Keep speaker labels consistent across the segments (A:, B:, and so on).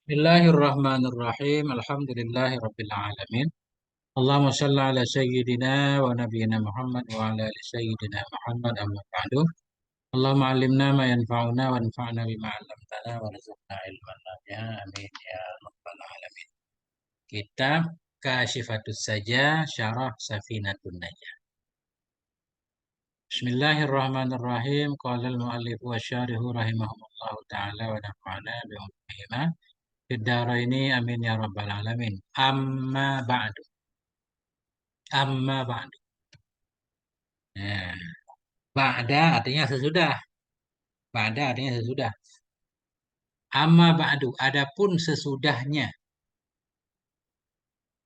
A: Bismillahirrahmanirrahim. Alhamdulillahirabbil alamin. Allahumma shalli ala sayyidina wa nabiyyina Muhammad wa ala ali sayyidina Muhammad amma ba'du. Allahumma 'allimna ma yanfa'una wa anfa'na bima 'allamtana wa rizqna ilman nafi'a. Amin ya rabbal alamin. Kitab Kasyifatus Sajah Syarah Safinatun Najah. Bismillahirrahmanirrahim. Qala al-mu'allif wa syarihu rahimahumullahu ta'ala wa nafa'ana bi ulumihima fid dharaini amin ya rabbal alamin. Amma ba'du. Amma ba'du. Nah, ba'da artinya sesudah. Ba'da artinya sesudah. Amma ba'du. Adapun sesudahnya.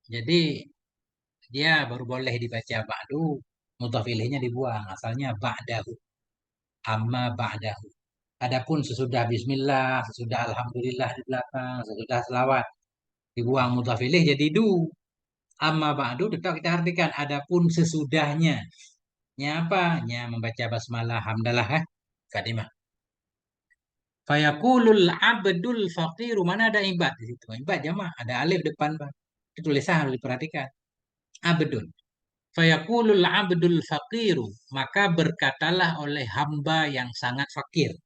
A: Jadi dia baru boleh dibaca ba'du. Mudhaf ilaihnya dibuang. Asalnya ba'dahu. Amma ba'dahu. Adapun sesudah bismillah, sesudah alhamdulillah di belakang, sesudah selawat dibuang mudhaf ilaih jadi du. Amma ba'du tetap kita artikan adapun sesudahnya. Nya apa? Nya membaca basmalah hamdalah kadimah. Fayaqulul abdul faqiru. Mana ada ibad di situ? Ibad jamak, ada alif depan, Pak. Itu tulisan harus diperhatikan. Abdun. Fayaqulul abdul faqiru. Maka berkatalah oleh hamba yang sangat fakir.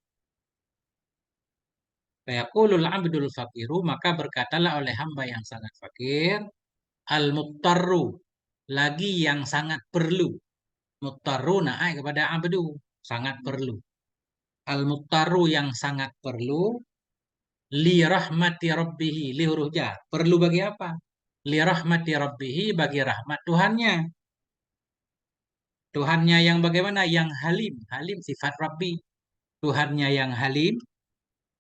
A: Fayaqulul abdul faqiru. Maka berkatalah oleh hamba yang sangat fakir. Al-muqtarru. Lagi yang sangat perlu. Muqtarru naik kepada abdu. Sangat perlu. Al-muqtarru yang sangat perlu. Li rahmati rabbihi, li huruf jar. Perlu bagi apa? Li rahmati rabbihi, bagi rahmat Tuhannya. Tuhannya yang bagaimana? Yang halim. Halim sifat Rabbi. Tuhannya yang halim.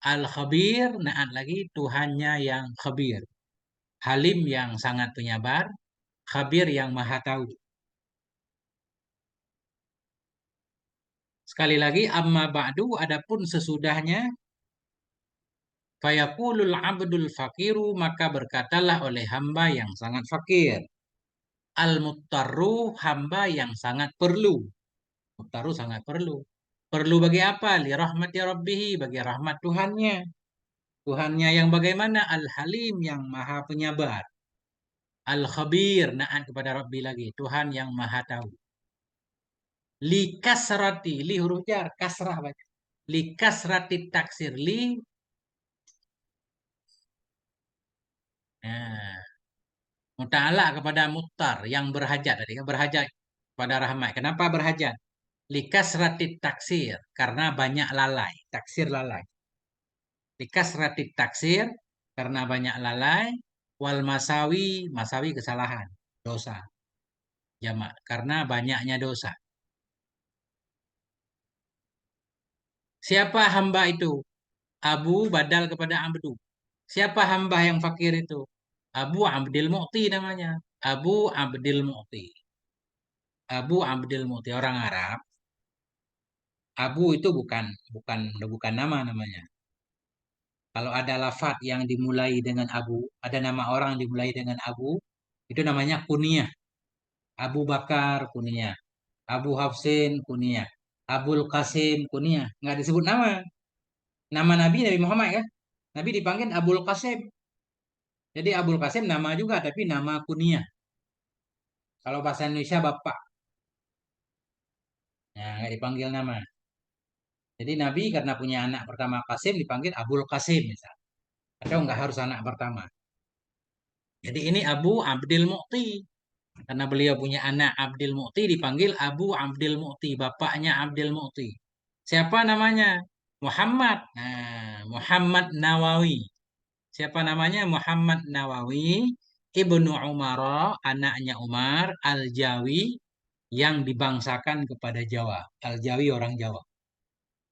A: Al-khabir, naat lagi Tuhannya yang khabir. Halim yang sangat penyabar. Khabir yang maha tahu. Sekali lagi, amma ba'du, adapun sesudahnya, fayaqulul abdul fakiru, maka berkatalah oleh hamba yang sangat fakir. Al-muttaru, hamba yang sangat perlu. Muttaru sangat perlu. Perlu bagi apa? Li rahmati rabbihi, bagi rahmat Tuhannya. Tuhannya yang bagaimana? Al-halim, yang maha penyabar. Al-khabir, naat kepada Rabbi lagi. Tuhan yang maha tahu. Li kasrati, li huruf jar, kasrah baca. Li kasrati taksir, li. Nah, muta'ala kepada muttar, yang berhajat. Tadi kan berhajat pada rahmat. Kenapa berhajat? Li kasrati taksir, karena banyak lalai. Taksir lalai. Dikasratit taksir karena banyak lalai, wal masawi, masawi kesalahan, dosa, jamak karena banyaknya dosa. Siapa hamba itu? Abu badal kepada abdu. Siapa hamba yang fakir itu? Abu Abdil Mu'ti namanya. Abu Abdil Mu'ti. Abu Abdil Mu'ti orang Arab. Abu itu bukan bukan bukan nama namanya. Kalau ada lafaz yang dimulai dengan Abu, ada nama orang yang dimulai dengan Abu, itu namanya kunyah. Abu Bakar kunyah. Abu Hafsin kunyah. Abul Qasim kunyah. Nggak disebut nama. Nama Nabi Nabi Muhammad kan? Nabi dipanggil Abul Qasim. Jadi Abul Qasim nama juga tapi nama kunyah. Kalau bahasa Indonesia Bapak. Nah, nggak dipanggil nama. Jadi Nabi karena punya anak pertama Qasim dipanggil Abul Qasim misal. Atau nggak harus anak pertama. Jadi ini Abu Abdil Mu'ti. Karena beliau punya anak Abdil Mu'ti dipanggil Abu Abdil Mu'ti. Bapaknya Abdil Mu'ti. Siapa namanya? Muhammad. Nah, Muhammad Nawawi. Siapa namanya? Muhammad Nawawi. Ibnu Umar, anaknya Umar. Al-Jawi yang dibangsakan kepada Jawa. Al-Jawi orang Jawa.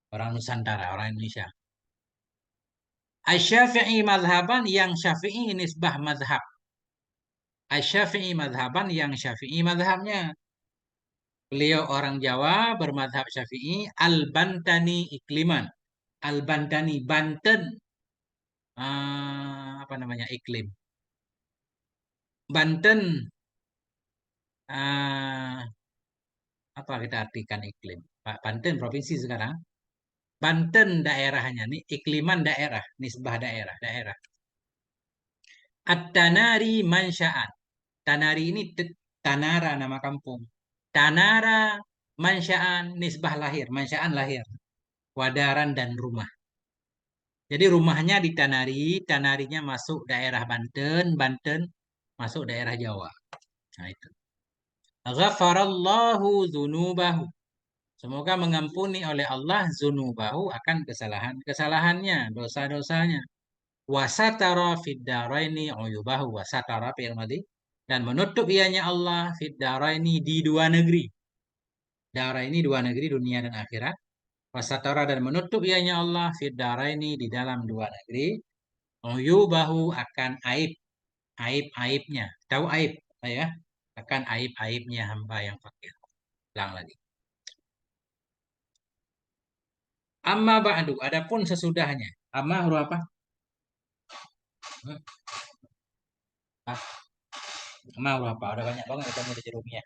A: Orang Nusantara, orang Indonesia. Asy-Syafi'i madhaban yang Syafi'i nisbah madhab. Asy-Syafi'i madhaban yang Syafi'i madhabnya. Beliau orang Jawa bermadhab Syafi'i. Al-Bantani ikliman. Al-Bantani, Banten. Apa namanya iklim? Banten. ah, Apa kita artikan iklim? Pak Banten provinsi sekarang. Banten daerahnya nih, ikliman daerah, nisbah daerah, daerah. At-Tanari Mansya'an. Tanari ini Tanara nama kampung. Tanara Mansya'an nisbah lahir, Mansya'an lahir. Wadaran dan rumah. Jadi rumahnya di Tanari, Tanarinya masuk daerah Banten, Banten masuk daerah Jawa. Nah itu. Ghafarallahu dzunubahu. Semoga mengampuni oleh Allah zunubahu akan kesalahannya, dosa-dosanya. Wasatara fid daraini uyubahu wasatara fi'il madhi dan menutup ianya Allah fid daraini di dua negeri. Dara ini dua negeri dunia dan akhirat. Wasatara dan menutup ianya Allah fid daraini di dalam dua negeri. Uyubahu akan aib-aibnya. Tahu aib, ya? Akan aib-aibnya hamba yang fakir. Ulang lagi. Amma ba'du, adapun sesudahnya. Amma huruf apa? Hmm? Ah, amma huruf apa? Udah banyak banget kamu di jerumnya.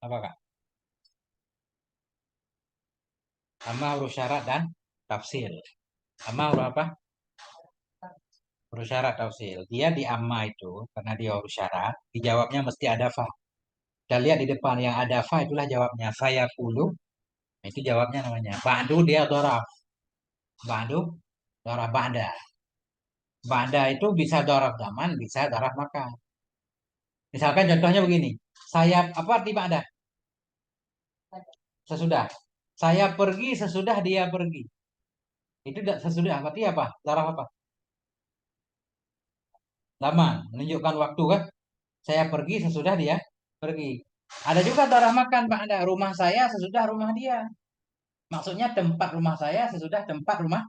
A: Apa Kak? Amma huruf syarat dan tafsir. Amma huruf apa? Huruf syarat tafsir. Dia di amma itu, karena dia huruf syarat, dijawabnya mesti ada fa. Kita lihat di depan yang ada fa itulah jawabnya. Saya kulu, itu jawabnya namanya. Ba'du dia doraf. Ba'du, doraf ba'da. Ba'da itu bisa doraf zaman, bisa doraf makan. Misalkan contohnya begini. Saya, apa arti ba'da? Sesudah. Saya pergi sesudah dia pergi. Itu sesudah, berarti apa? Doraf apa? Zaman, menunjukkan waktu kan? Saya pergi sesudah dia pergi. Ada juga darah makan, Pak. Ada rumah saya sesudah rumah dia. Maksudnya tempat rumah saya sesudah tempat rumah.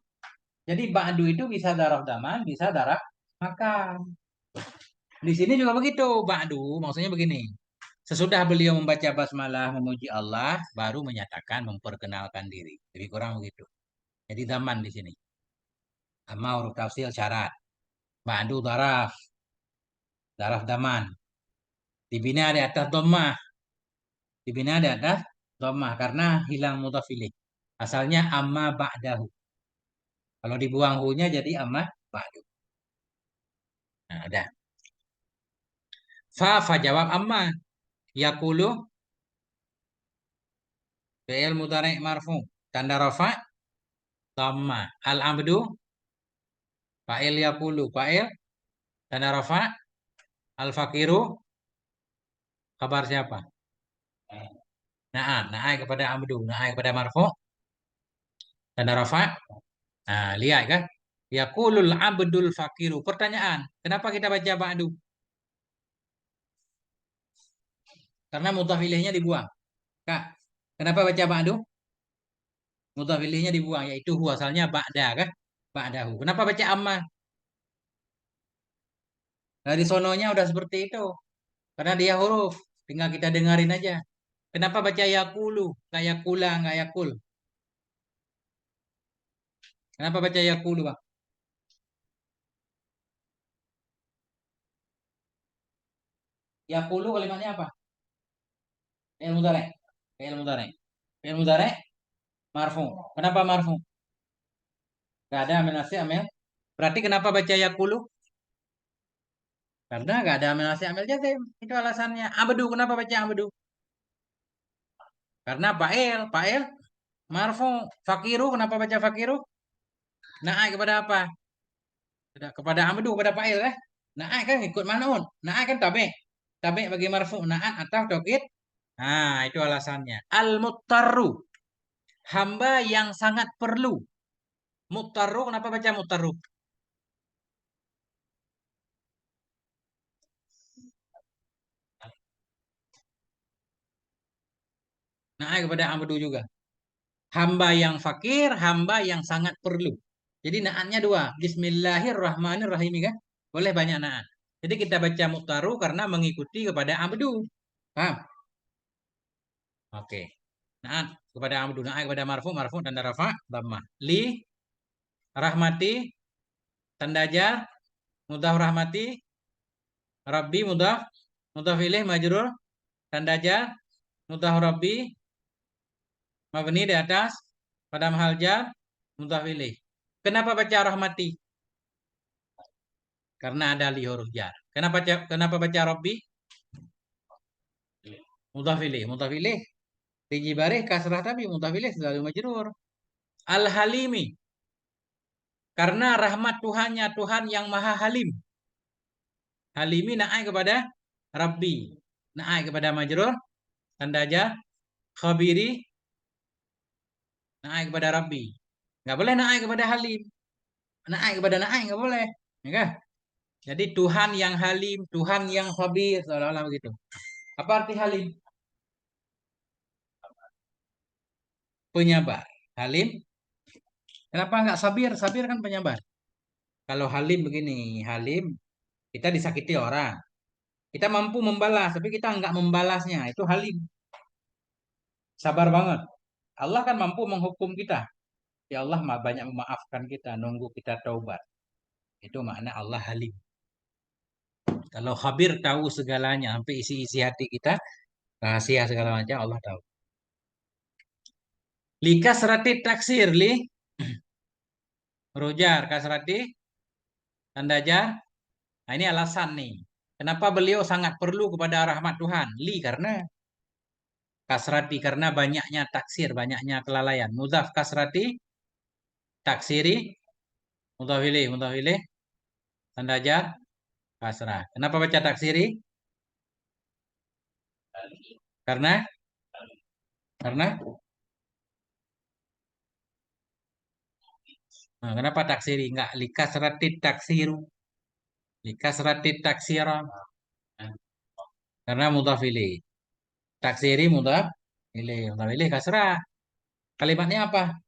A: Jadi ba'du itu bisa darah zaman, bisa darah makan. Di sini juga begitu, ba'du. Maksudnya begini. Sesudah beliau membaca basmalah memuji Allah, baru menyatakan memperkenalkan diri. Lebih kurang begitu. Jadi zaman di sini. Amma huruf tafsil syarat. Ba'du daraf. Daraf zaman. Dibina di atas dhammah. Dibina di atas dhammah karena hilang mudhaf ilaih. Asalnya amma ba'dahu. Kalau dibuang hu-nya jadi amma ba'du. Nah, ada. Fa jawab amma. Yaqulu fi'il mudhari' marfu. Tanda rafa dhamma. Al-abdu fa'il yaqulu fa'il tanda rafa. Al-faqiru kabar siapa? Na'a kepada abdu, na'a kepada marfu. Tanda rafa. Nah, lihat kan? Yaqulul abdul faqiru. Pertanyaan, kenapa kita baca ba'du? Karena mudhaf ilaihnya dibuang. Kak, kenapa baca ba'du? Mudhaf ilaihnya dibuang yaitu hu asalnya ba'da kan? Ba'dahu. Kenapa baca amma? Dari sononya udah seperti itu. Karena dia huruf. Tinggal kita dengerin aja. Kenapa baca yakulu? Nggak yakula, nggak yakul. Kenapa baca yakulu, Bang? Yakulu kalimatnya apa? Fi'il mudhari. Fi'il mudhari. Fi'il mudhari marfu. Kenapa marfu? Gak ada amil nasib amil. Berarti kenapa baca yakulu? Karena gak ada amil nasib amil jazim. Itu alasannya. Abdu, kenapa baca abdu? Karena fa'il marfu. Fakiru, kenapa baca fakiru? Nah, kepada apa? Kepada amdu, kepada fa'il kan? Nah, kan ikut man'un. Nah, kan tabe. Tabe bagi marfu. Na'at atau tokit. Nah, itu alasannya. Al-muttaru. Hamba yang sangat perlu. Muttaru, kenapa baca muttaru? Nah, kepada amdu juga. Hamba yang fakir, hamba yang sangat perlu. Jadi naatnya dua. Bismillahirrahmanirrahim kan? Boleh banyak naat. Jadi kita baca muttaru karena mengikuti kepada abdu. Paham? Oke. Naat kepada abdu, naat kepada marfu, marfu tanda rafa, dhammah. Li rahmati tanda jar, mudhaf rahmati, rabbi mudhaf, mudhaf ilaih majrur, tanda jar, mudhaf rabbi, mabni di atas, pada mahal jar, mudhaf ilaih. Kenapa baca rahmati? karena ada li huruf jar. Kenapa baca Rabbi? Mudhaf ilaih. Mudhaf ilaih dijibarih kasrah tapi mudhaf ilaih selalu majrur. Al-Halimi karena rahmat Tuhannya Tuhan yang Maha Halim. Halimi naik kepada Rabbi. Naik kepada majrur tanda jar. Khabiri naik kepada Rabbi. Nggak boleh naik kepada Halim. Naik kepada naik nggak boleh. Ya kan? Jadi Tuhan yang Halim, Tuhan yang Khabir, seolah-olah begitu. Apa arti Halim? Penyabar. Halim. Kenapa nggak Sabir? Sabir kan penyabar. Kalau Halim begini, Halim kita disakiti orang. Kita mampu membalas, tapi kita nggak membalasnya. Itu Halim. Sabar banget. Allah kan mampu menghukum kita. Ya Allah banyak memaafkan kita, nunggu kita taubat. Itu makna Allah Halim. Kalau Khabir tahu segalanya, sampai isi-isi hati kita, rahasia segala macam Allah tahu. Lika serati taksir li rojar kasrati tanda jar. Nah, ini alasan nih. Kenapa beliau sangat perlu kepada rahmat Tuhan? Li karena kasrati karena banyaknya taksir, banyaknya kelalaian. Mudhaf kasrati taksiri mudhaf ilaih tanda jar kasrah. Kenapa baca taksiri? Karena karena kenapa taksiri? Enggak likasrati taksiru. Likasrati taksira. Nah, karena mudhaf ilaih. Taksiri mudhaf ilaih kasrah. Kalimatnya apa?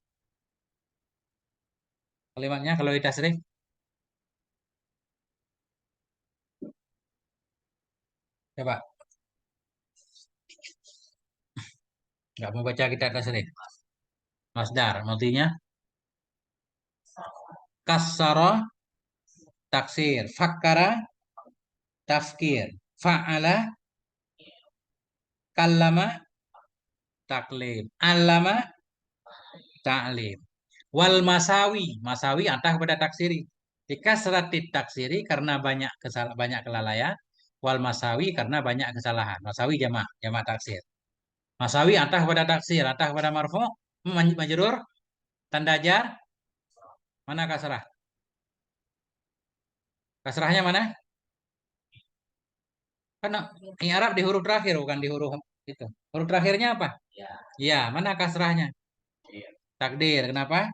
A: Kalimatnya kalau ditasrif coba. Enggak mau baca kita tasrif. Masdar, maksudnya kasara taksir, fakkara tafkir, fa'ala kallama taklim, allama ta'lim. Wal masawi, masawi antah kepada taksiri. Jika seratit taksiri karena banyak kelalaian, wal masawi karena banyak kesalahan. Masawi jamak taksir. Masawi antah kepada taksir, antah kepada marfu, majrur, tanda jar, mana kasrah? Kasrahnya mana? Karena Arab di huruf terakhir bukan di huruf itu. Huruf terakhirnya apa? Ya, mana kasrahnya? Takdir. Kenapa?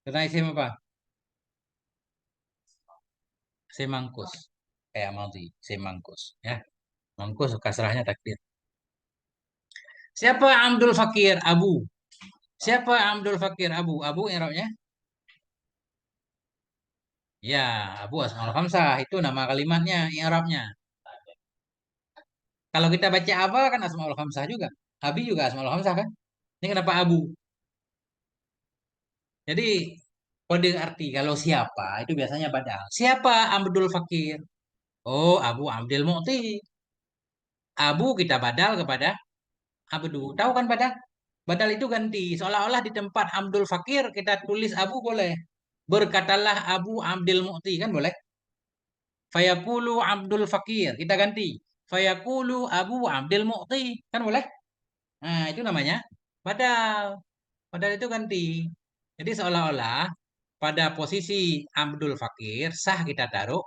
A: Karena isim apa? Semangkus. Kayak maldi, semangkus. Ya, mangkus kasrahnya takdir. Siapa Abdul Fakir? Abu. Siapa Abdul Fakir? Abu. Abu Arabnya? Ya, Abu Asmaul Khamsah. Itu nama kalimatnya, Arabnya. Kalau kita baca Aba kan Asmaul Khamsah juga. Abi juga Asmaul Khamsah kan? Ini kenapa Abu? Jadi kode arti kalau siapa itu biasanya badal. Siapa Abdul Fakir? Oh, Abu Abdul Mu'ti. Abu kita badal kepada Abdu. Tahu kan badal? Badal itu ganti. Seolah-olah di tempat Abdul Fakir kita tulis Abu boleh. Berkatalah Abu Abdul Mu'ti kan boleh. Fayaqulu Abdul Fakir kita ganti. Fayaqulu Abu Abdul Mu'ti kan boleh. Nah, itu namanya badal. Badal itu ganti. Jadi seolah-olah pada posisi Abdul Fakir sah kita taruh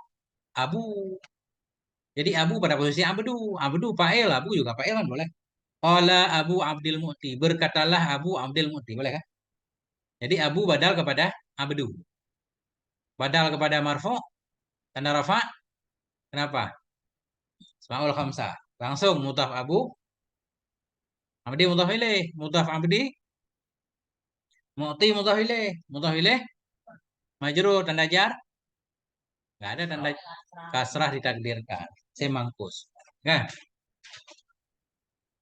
A: Abu. Jadi Abu pada posisi Abdu. Abdu fa'il, Abu juga fa'il kan boleh. Qala Abu Abdul Mu'ti. Berkatalah Abu Abdul Mu'ti. Boleh kan? Jadi Abu badal kepada Abdu. Badal kepada marfu. Tanda rafa. Kenapa? Asmaul khamsah. Langsung mudhaf Abu. Abdi mudhaf ilaih. Mudhaf Abdi. Mu'ti mudhaf ilaih. Mudhaf ilaih. Majrur tanda jar. Nggak ada tanda kasrah ditakdirkan. Semangkus. Nah,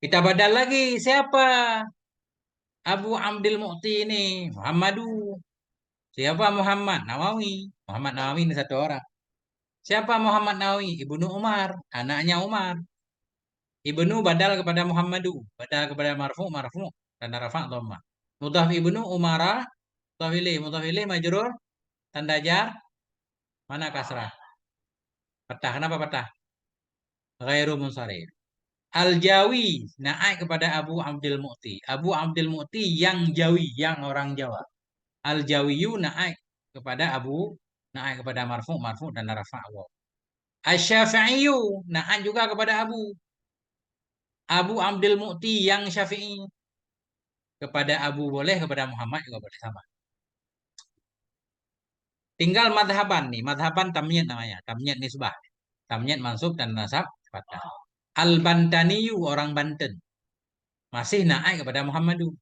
A: kita badal lagi. Siapa? Abu Abdul Mu'ti ini. Muhammadu. Siapa Muhammad Nawawi? Muhammad Nawawi ini satu orang. Siapa Muhammad Nawawi? Ibnu Umar, anaknya Umar. Ibnu badal kepada Muhammadu, badal kepada marfu, tanda rafa dhamma. Mudhaf Ibnu Umara, mudhaf ilaih majrur, tanda jar, Mana kasrah? Patah. Kenapa patah? Ghairu munsharif. Al-Jawi naik kepada Abu Abdul Mu'ti. Abu Abdul Mu'ti yang Jawi, yang orang Jawa. Al-Jawiyu naik kepada marfu, marfu dan rafa' waw. Asy-Syafi'iyu naik juga kepada Abu Abdul Mu'ti yang Syafi'i. Kepada Abu boleh, kepada Muhammad juga boleh sama. Tinggal madhaban nih, madhaban tamyiz namanya, tamyiz nisbah. Tamyiz mansub dan nasab fathah. Al-Bantaniyu orang Banten. Masih naik kepada Muhammadu.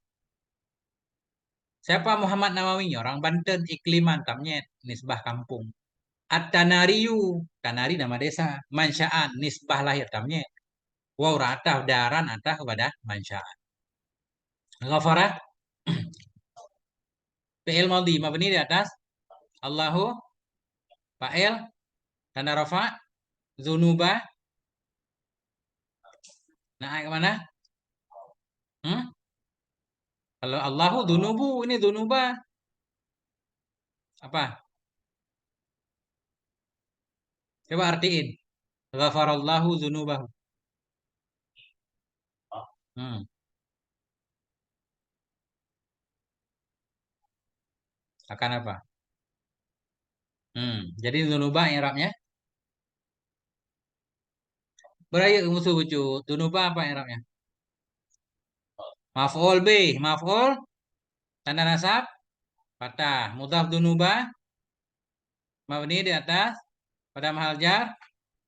A: Siapa Muhammad Nawawi? Orang Banten, Ikliman, Tamnyet, nisbah kampung. At-Tanariyu, Tanari nama desa. Mansya'at, nisbah lahir, Tamnyet. Wow, atah, daran, atah kepada Mansya'at. Ghafarah, fi'il madhi, mabni di atas. Allahu, fa'il, tanda rafa, zunuba. Naik kemana? Hmm? Kalau Allahu, zunubu, ini zunuba. Apa? Coba artiin. Ghafarallahu zunubahu. Hmm. Akan apa? Jadi zunuba i'rabnya beraya musuh wujud. Zunuba apa i'rabnya? Maf'ul bih, maf'ul tanda nasab fathah. Mudhaf dunuba mabni di atas pada mahal jar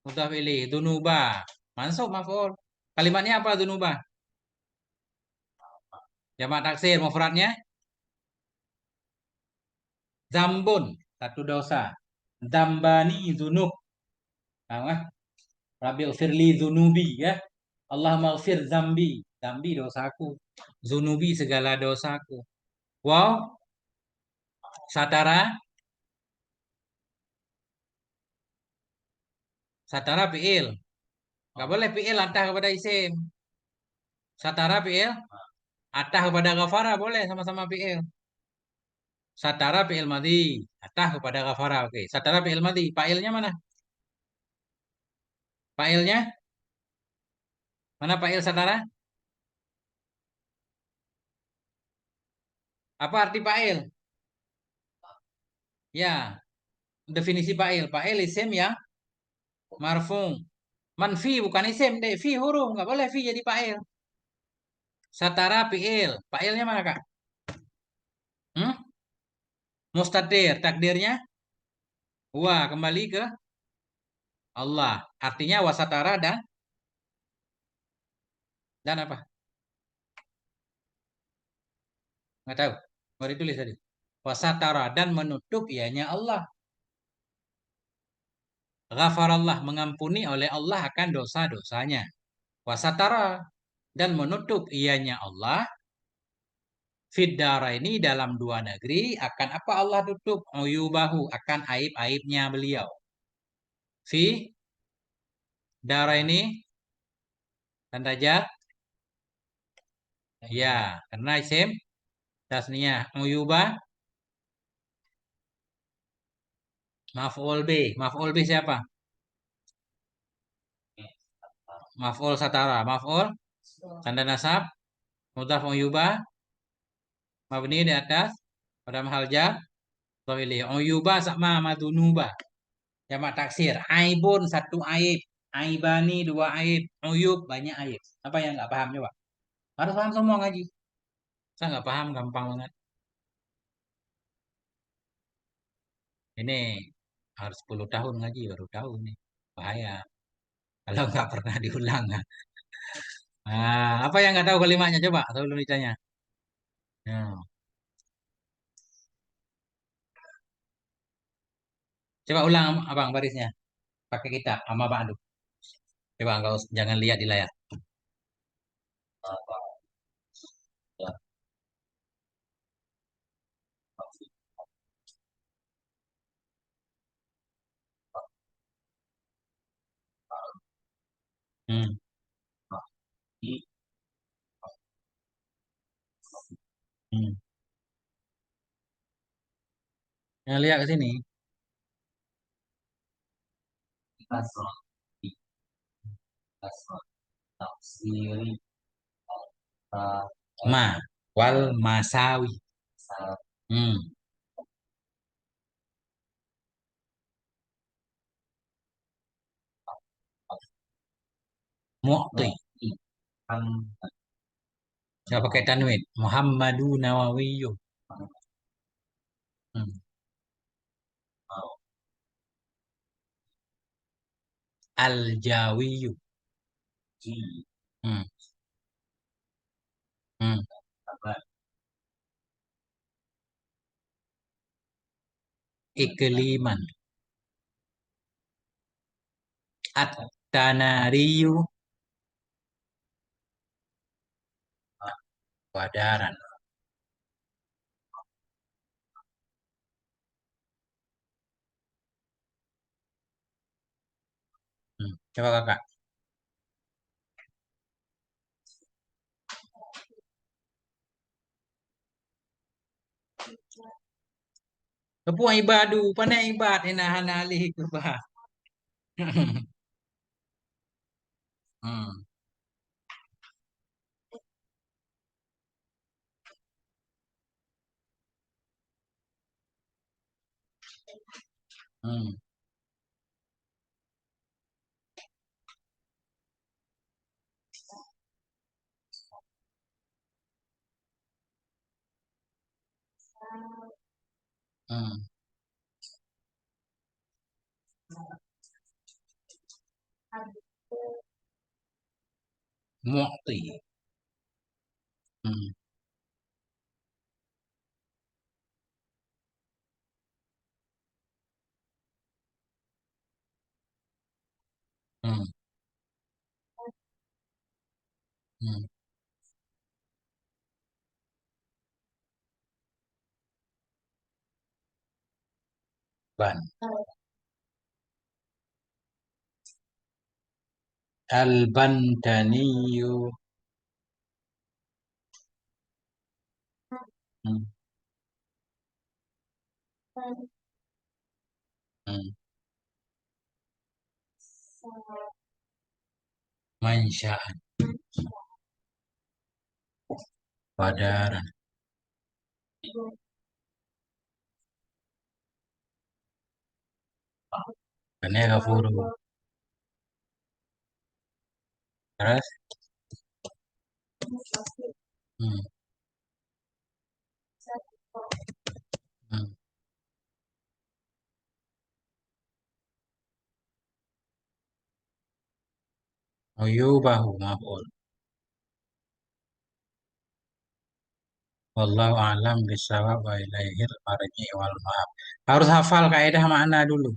A: mudhaf ilaih. Dunuba mansub maf'ul. Kalimatnya apa dunuba? Jamak taksir mufradnya zambun, satu dosa. Zambani dzunub. Nah, Rabil firli dzunubi ya. Allah maghfir zambi. Zambi dosaku. Zunubi segala dosaku. Wow, satara, satara fi'il. Gak boleh fi'il antah kepada isim. Satara fi'il atah kepada ghafara boleh sama-sama fi'il. Satara fi'il madhi, atah kepada ghafara. Oke, satara fi'il madhi. Fa'ilnya mana? Fa'ilnya mana fa'il satara? Apa arti fa'il? Ya, definisi fa'il. Fa'il isim yang marfu. Manfi bukan isim deh. Fi huruf, nggak boleh fi jadi fa'il. Satara fi'il. Fa'ilnya mana, Kak? Hmm? Mustatir. Takdirnya wa kembali ke Allah. Artinya wasatara dan apa? Nggak tahu. Baru ditulis tadi. Wasatara dan menutup ianya Allah. Ghafarallah mengampuni oleh Allah akan dosa-dosanya. Wasatara dan menutup ianya Allah. Fiddara ini dalam dua negeri akan apa Allah tutup? Uyubahu akan aib-aibnya beliau. Fi dara ini tanda jar ya karena isim tasniyah uyubah maf'ul b siapa? Maf'ul satara maf'ul tanda nasab mudhaf uyubah mabni di atas pada mahal jar Tawili. Uyuba sama madunuba. Jamak taksir. Aibun satu aib. Aibani dua aib. Uyub banyak aib. Apa yang nggak paham coba? Harus paham semua ngaji. Saya nggak paham gampang banget. Ini harus 10 tahun ngaji baru tahu nih. Bahaya. Kalau nggak pernah diulang. Nah, apa yang nggak tahu kalimatnya coba? Atau belum ditanya? Nah, coba ulang abang barisnya. Pakai kitab sama Ba'du. Coba enggak jangan lihat di layar. Hmm. Hmm. Yang lihat ke sini. Ma wal masawi. Hmm. Mu'ti. Nggak pakai tanwin. Muhammadu Nawawiyu. Hmm. Al-Jawiyu. Hmm. Hmm. Ikliman. At-Tanariyu. Wadaran. Hmm. Coba kakak. Kepuang ibadu. Panai ibad. Inahan alih kubah. Hmm. Hmm. Hmm. Mu'ti. Hmm. Hmm. Hmm. Ban. Al-Bandaniyu. Hmm. Hmm. Mansya'an. Wadaran. Kane gafuru. Terus. Hmm. Hmm. Uyubahu maf'ul. Wallahu a'lam bisawab wa ilaihil marji wal ma'ab. Harus hafal kaidah makna dulu.